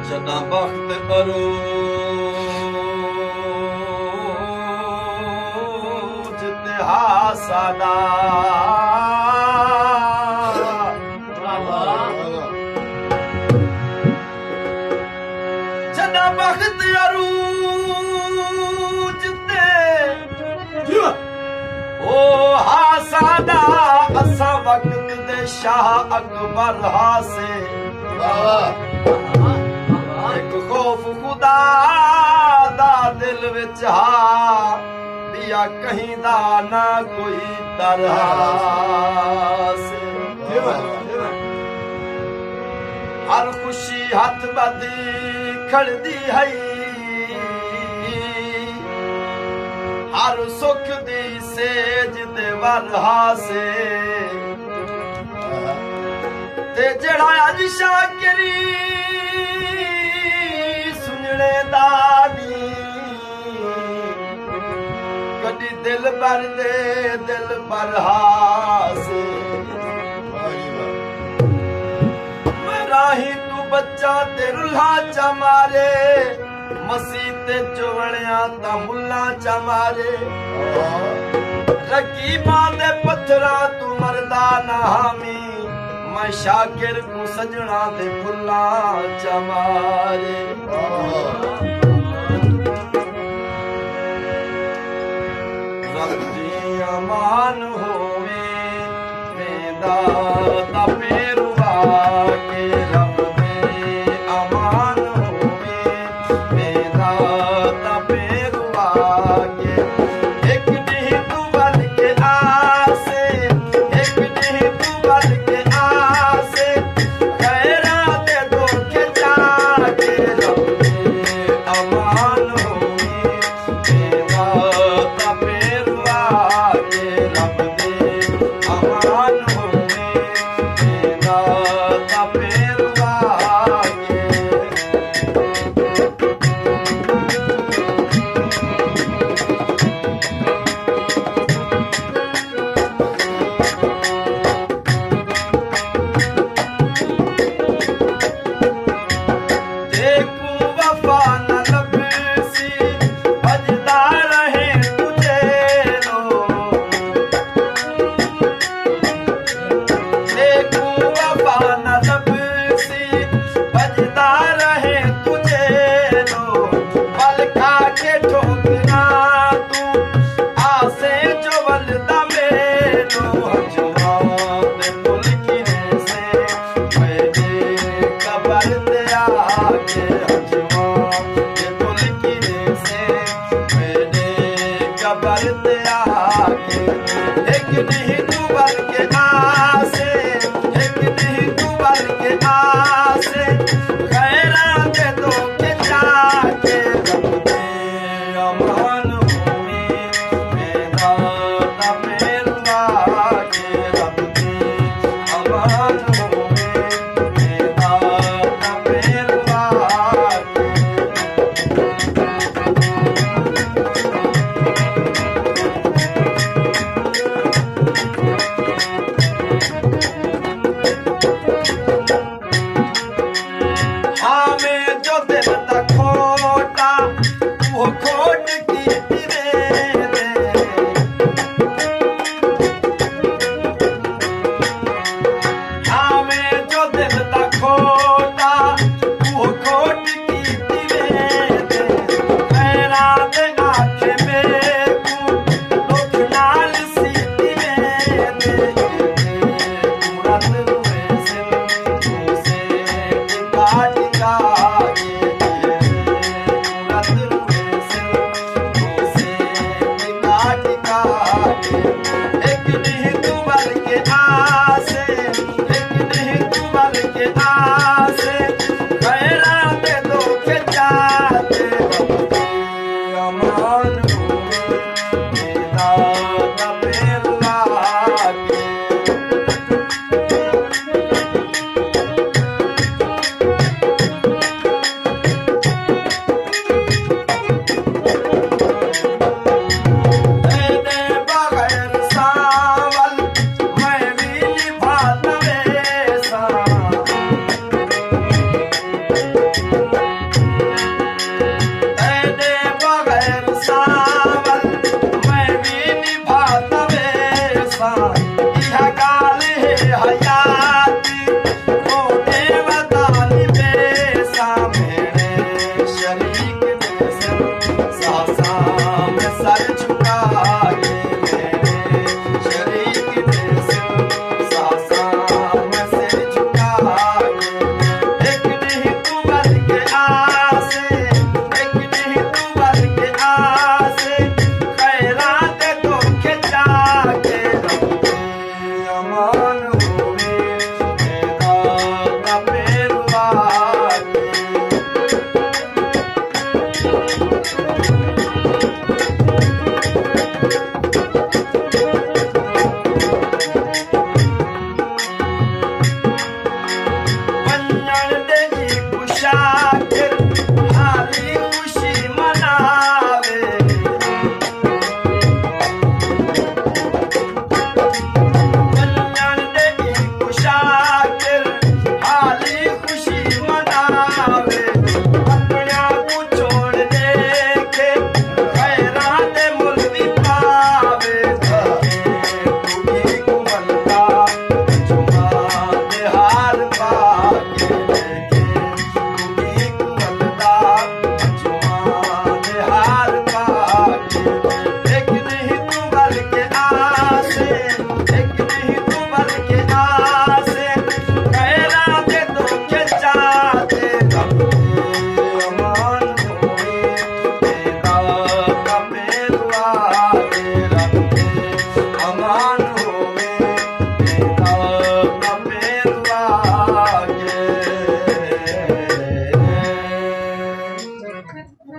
जदा वक्त अरोज ते हासादा जदा वक्त अरोज ते ओ हासादा असा वक्त दे शाह अकबर हासे एक खौफ खुदा दा दिल विच हा दिया कहीं दा ना कोई तरह से हर खुशी हथ बदी खड़दी है हर सुख दी सेज दे वरहा से ते जड़ा अज शाकिरी सुनने दानी कदी दिल भर दे दिल पर हासे राही तू बच्चा ते रुल्हा चा मारे मसीह ते चुवणिया ता मुल्ला चा मारे रकीबा दे पत्थरा तू मरदा ना हामी मैं शाकिर को सजना दे फुल्ला चा मारे रब दी अमान होवे वेदा दा पेरुआ के रब दे अमान होवे वेदा दा पेरुआ के एक नहीं तू बल के आसे एक नहीं तू बल के आसे खैरा दे दो के जाके रब दे अमान होवे वेदा दा पेरुआ के रब दे अमान होवे वेदा दा पेरुआ के देखूं वफा न लबसी बजदा रहे तुझे लो देखूं वफा न लबसी बजदा रहे तुझे लो पल खा के ठोकना तू आसे जो वलदा मेलो जवाब पुल किने से मेरे कबर ते आके जवाब पुल किने से मेरे कबर ते आके एक नहीं तू बल के आसे एक नहीं तू बल के आसे